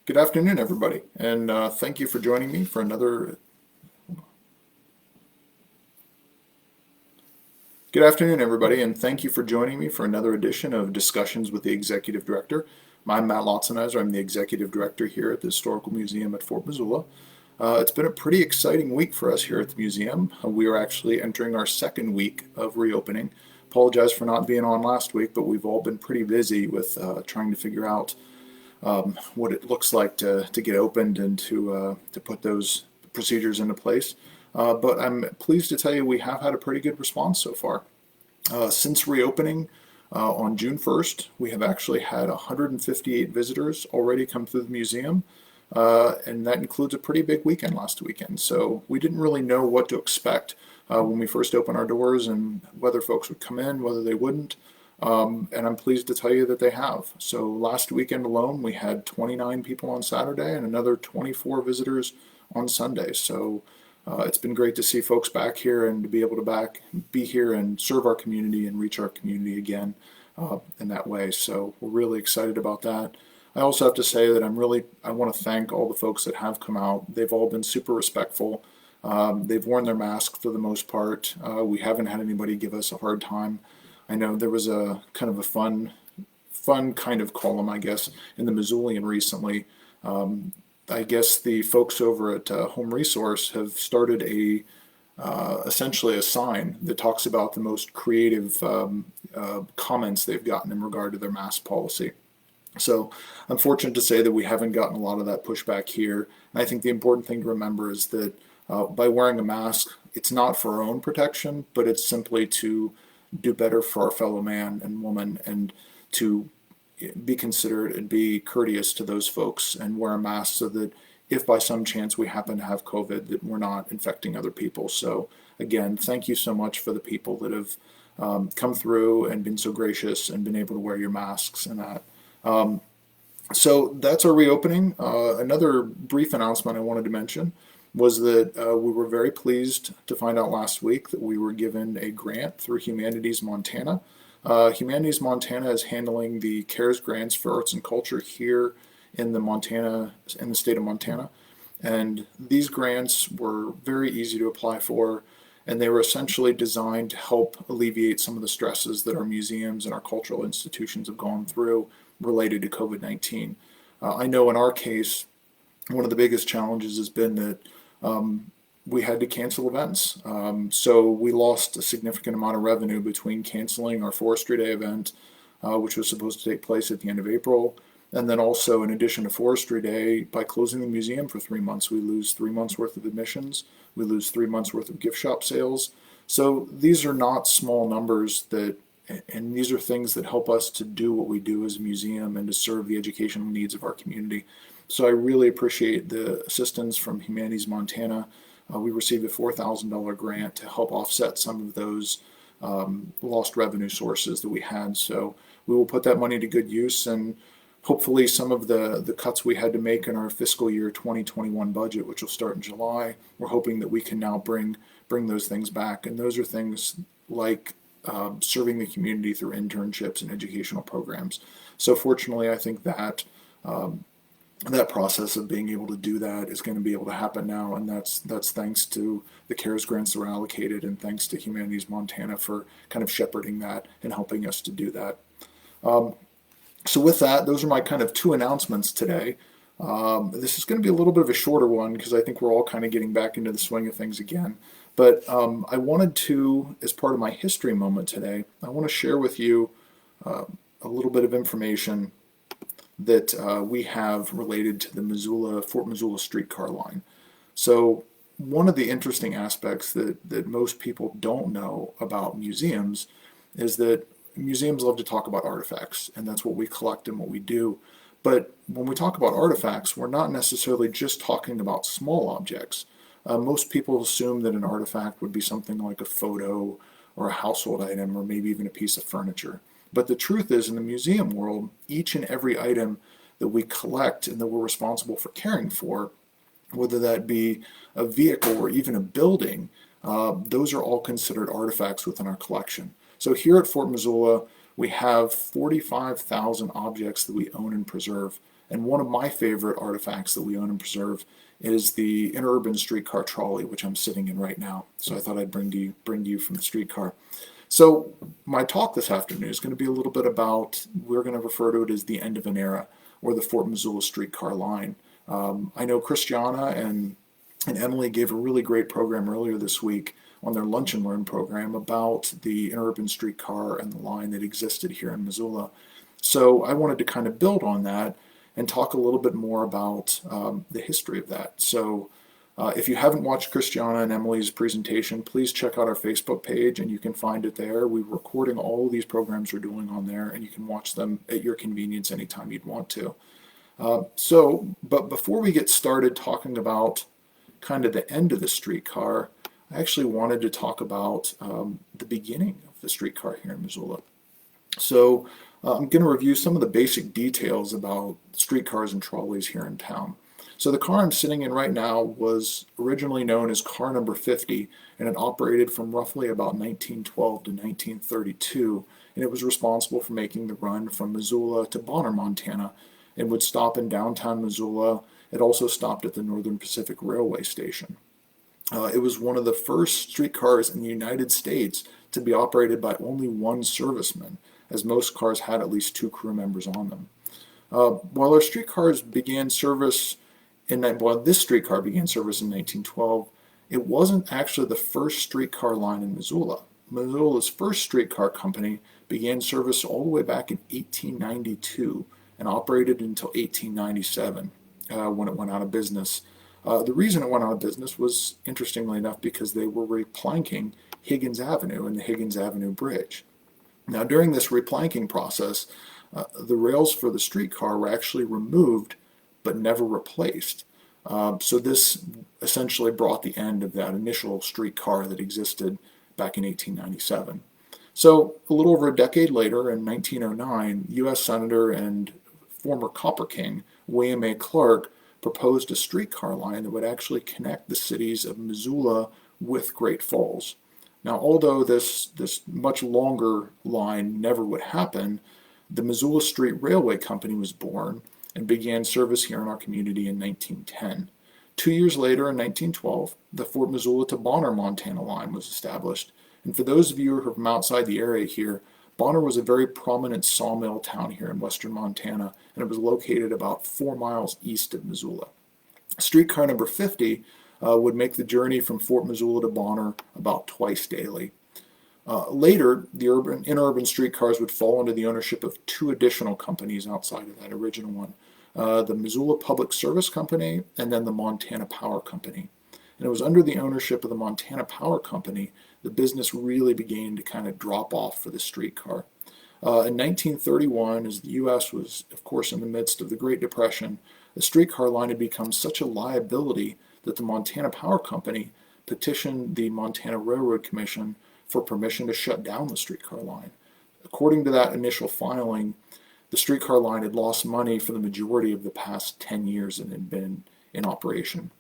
Good afternoon, everybody, and thank you for joining me for another. Good afternoon, everybody, and thank you for joining me for another edition of Discussions with the Executive Director. I'm Matt Lautzenheiser. I'm the Executive Director here at the Historical Museum at Fort Missoula. It's been a pretty exciting week for us here at the museum. We are actually entering our second week of reopening. Apologize for not being on last week, but we've all been pretty busy with trying to figure out what it looks like to get opened and to put those procedures into place. But I'm pleased to tell you we have had a pretty good response so far. Since reopening on June 1st, we have actually had 158 visitors already come through the museum, and that includes a pretty big weekend last weekend. So we didn't really know what to expect when we first opened our doors and whether folks would come in, whether they wouldn't. And I'm pleased to tell you that they have. So last weekend alone, we had 29 people on Saturday and another 24 visitors on Sunday. So it's been great to see folks back here and to be able to be here and serve our community and reach our community again in that way. So we're really excited about that. I also have to say that I want to thank all the folks that have come out. They've all been super respectful. They've worn their masks for the most part. We haven't had anybody give us a hard time. I know there was a kind of a fun kind of column, I guess, in the Missoulian recently. I guess the folks over at Home Resource have started essentially a sign that talks about the most creative comments they've gotten in regard to their mask policy. So I'm fortunate to say that we haven't gotten a lot of that pushback here. And I think the important thing to remember is that by wearing a mask, it's not for our own protection, but it's simply to do better for our fellow man and woman and to be considerate and be courteous to those folks and wear a mask so that if by some chance we happen to have COVID, that we're not infecting other people. So again, thank you so much for the people that have come through and been so gracious and been able to wear your masks and that. So that's our reopening. Another brief announcement I wanted to mention was that we were very pleased to find out last week that we were given a grant through Humanities Montana. Humanities Montana is handling the CARES grants for arts and culture here in the state of Montana. And these grants were very easy to apply for, and they were essentially designed to help alleviate some of the stresses that our museums and our cultural institutions have gone through related to COVID-19. I know in our case, one of the biggest challenges has been that we had to cancel events. So we lost a significant amount of revenue between canceling our Forestry Day event, which was supposed to take place at the end of April. And then also, in addition to Forestry Day, by closing the museum for 3 months, we lose 3 months worth of admissions. We lose 3 months worth of gift shop sales. So these are not small numbers and these are things that help us to do what we do as a museum and to serve the educational needs of our community. So I really appreciate the assistance from Humanities Montana. We received a $4,000 grant to help offset some of those lost revenue sources that we had. So we will put that money to good use, and hopefully some of the cuts we had to make in our fiscal year 2021 budget, which will start in July, we're hoping that we can now bring those things back. And those are things like serving the community through internships and educational programs. So fortunately, I think that that process of being able to do that is going to be able to happen now, and that's thanks to the CARES grants that were allocated, and thanks to Humanities Montana for kind of shepherding that and helping us to do that. So with that, those are my kind of two announcements today. This is going to be a little bit of a shorter one because I think we're all kind of getting back into the swing of things again. But I wanted to, as part of my history moment today, I want to share with you a little bit of information that we have related to the Fort Missoula streetcar line. So one of the interesting aspects that most people don't know about museums is that museums love to talk about artifacts, and that's what we collect and what we do. But when we talk about artifacts, we're not necessarily just talking about small objects. Most people assume that an artifact would be something like a photo or a household item or maybe even a piece of furniture. But the truth is, in the museum world, each and every item that we collect and that we're responsible for caring for, whether that be a vehicle or even a building, those are all considered artifacts within our collection. So here at Fort Missoula, We have 45,000 objects that we own and preserve. And one of my favorite artifacts that we own and preserve is the interurban streetcar trolley, which I'm sitting in right now. So I thought I'd bring to you from the streetcar. So my talk this afternoon is going to be a little bit about, we're going to refer to it as the end of an era, or the Fort Missoula streetcar line. I know Christiana and Emily gave a really great program earlier this week on their Lunch and Learn program about the interurban streetcar and the line that existed here in Missoula. So I wanted to kind of build on that and talk a little bit more about the history of that. So if you haven't watched Christiana and Emily's presentation, please check out our Facebook page and you can find it there. We're recording all these programs we're doing on there, and you can watch them at your convenience anytime you'd want to. But before we get started talking about kind of the end of the streetcar, I actually wanted to talk about the beginning of the streetcar here in Missoula. So I'm going to review some of the basic details about streetcars and trolleys here in town. So the car I'm sitting in right now was originally known as car number 50, and it operated from roughly about 1912 to 1932, and it was responsible for making the run from Missoula to Bonner, Montana. It would stop in downtown Missoula. It also stopped at the Northern Pacific Railway Station. It was one of the first streetcars in the United States to be operated by only one serviceman, as most cars had at least 2 crew members on them. While our streetcars began service this streetcar began service in 1912, it wasn't actually the first streetcar line in Missoula. Missoula's first streetcar company began service all the way back in 1892 and operated until 1897 when it went out of business. The reason it went out of business was, interestingly enough, because they were replanking Higgins Avenue and the Higgins Avenue Bridge. Now, during this replanking process, the rails for the streetcar were actually removed but never replaced. So this essentially brought the end of that initial streetcar that existed back in 1897. So a little over a decade later, in 1909, U.S. Senator and former Copper King William A. Clark proposed a streetcar line that would actually connect the cities of Missoula with Great Falls. Now, although this much longer line never would happen, the Missoula Street Railway Company was born and began service here in our community in 1910. 2 years later, in 1912, the Fort Missoula to Bonner, Montana line was established. And for those of you who are from outside the area here, Bonner was a very prominent sawmill town here in western Montana, and it was located about 4 miles east of Missoula. Streetcar number 50 would make the journey from Fort Missoula to Bonner about twice daily. Later, the interurban streetcars would fall under the ownership of 2 additional companies outside of that original one, the Missoula Public Service Company and then the Montana Power Company. And it was under the ownership of the Montana Power Company the business really began to kind of drop off for the streetcar. In 1931, as the U.S. was, of course, in the midst of the Great Depression, the streetcar line had become such a liability that the Montana Power Company petitioned the Montana Railroad Commission for permission to shut down the streetcar line. According to that initial filing, the streetcar line had lost money for the majority of the past 10 years it had been in operation.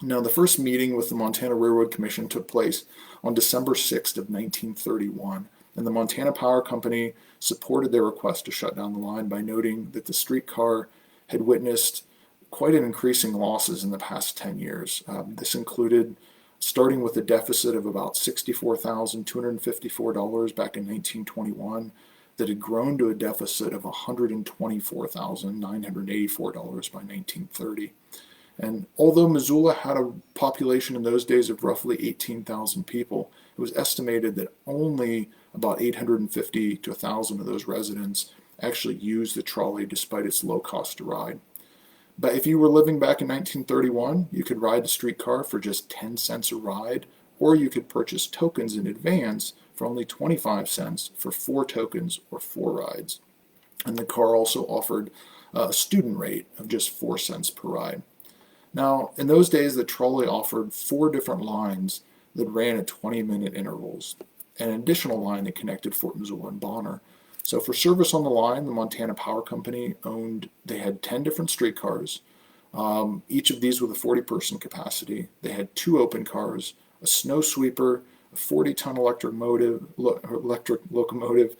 Now, the first meeting with the Montana Railroad Commission took place on December 6th of 1931, and the Montana Power Company supported their request to shut down the line by noting that the streetcar had witnessed quite an increasing losses in the past 10 years. This included starting with a deficit of about $64,254 back in 1921 that had grown to a deficit of $124,984 by 1930. And although Missoula had a population in those days of roughly 18,000 people, it was estimated that only about 850 to 1,000 of those residents actually used the trolley despite its low cost to ride. But if you were living back in 1931, you could ride the streetcar for just 10 cents a ride, or you could purchase tokens in advance for only 25 cents for 4 tokens or 4 rides. And the car also offered a student rate of just 4 cents per ride. Now, in those days, the trolley offered 4 different lines that ran at 20-minute intervals, and an additional line that connected Fort Missoula and Bonner. So for service on the line, the Montana Power Company they had 10 different streetcars, each of these with a 40-person capacity. They had 2 open cars, a snow sweeper, a 40-ton electric locomotive,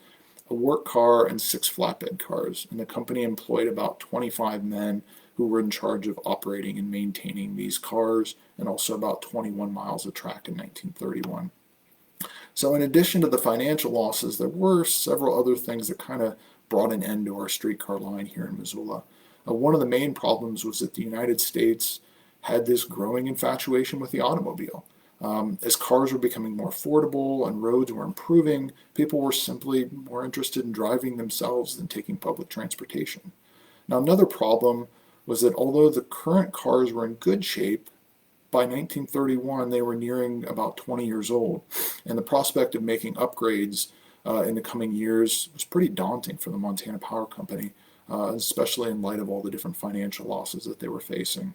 a work car, and 6 flatbed cars. And the company employed about 25 men who were in charge of operating and maintaining these cars, and also about 21 miles of track in 1931. So in addition to the financial losses, there were several other things that kind of brought an end to our streetcar line here in Missoula. One of the main problems was that the United States had this growing infatuation with the automobile. As cars were becoming more affordable and roads were improving, people were simply more interested in driving themselves than taking public transportation. Now, another problem was that although the current cars were in good shape, by 1931 they were nearing about 20 years old, and the prospect of making upgrades in the coming years was pretty daunting for the Montana Power Company, especially in light of all the different financial losses that they were facing.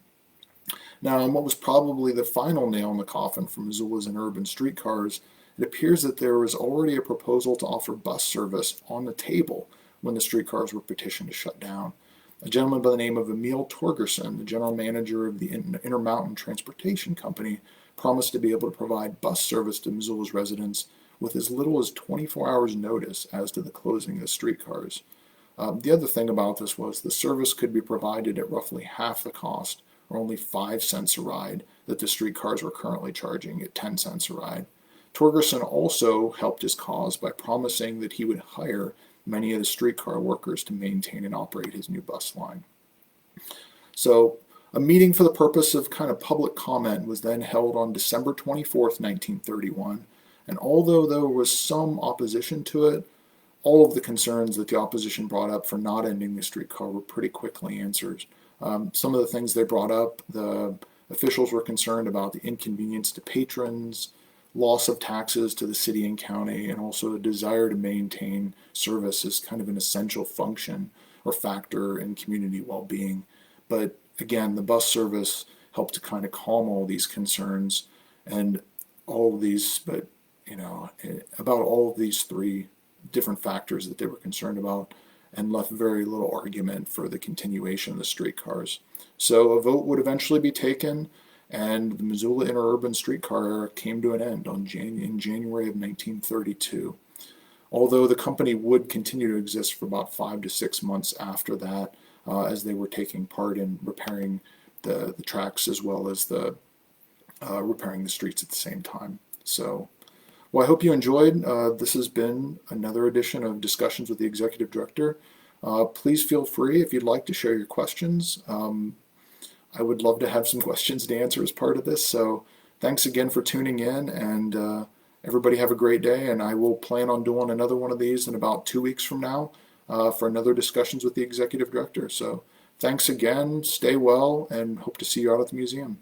Now, what was probably the final nail in the coffin for Missoula's and urban streetcars, it appears that there was already a proposal to offer bus service on the table when the streetcars were petitioned to shut down. A gentleman by the name of Emil Torgerson, the general manager of the Intermountain Transportation Company, promised to be able to provide bus service to Missoula's residents with as little as 24 hours notice as to the closing of the streetcars. The other thing about this was the service could be provided at roughly half the cost, or only 5 cents a ride, that the streetcars were currently charging at 10 cents a ride. Torgerson also helped his cause by promising that he would hire many of the streetcar workers to maintain and operate his new bus line. So a meeting for the purpose of kind of public comment was then held on December 24th, 1931, and although there was some opposition to it, all of the concerns that the opposition brought up for not ending the streetcar were pretty quickly answered. Some of the things they brought up, the officials were concerned about the inconvenience to patrons, loss of taxes to the city and county, and also a desire to maintain service as kind of an essential function or factor in community well-being. But again, the bus service helped to kind of calm all these concerns and all of these, but about all of these 3 different factors that they were concerned about, and left very little argument for the continuation of the streetcars. So a vote would eventually be taken, and the Missoula interurban streetcar era came to an end in January of 1932. Although the company would continue to exist for about 5 to 6 months after that, as they were taking part in repairing the tracks as well as the repairing the streets at the same time. So, well, I hope you enjoyed. This has been another edition of Discussions with the Executive Director. Please feel free, if you'd like, to share your questions. I would love to have some questions to answer as part of this. So thanks again for tuning in, and everybody have a great day. And I will plan on doing another one of these in about 2 weeks from now for another Discussions with the Executive Director. So thanks again, stay well, and hope to see you out at the museum.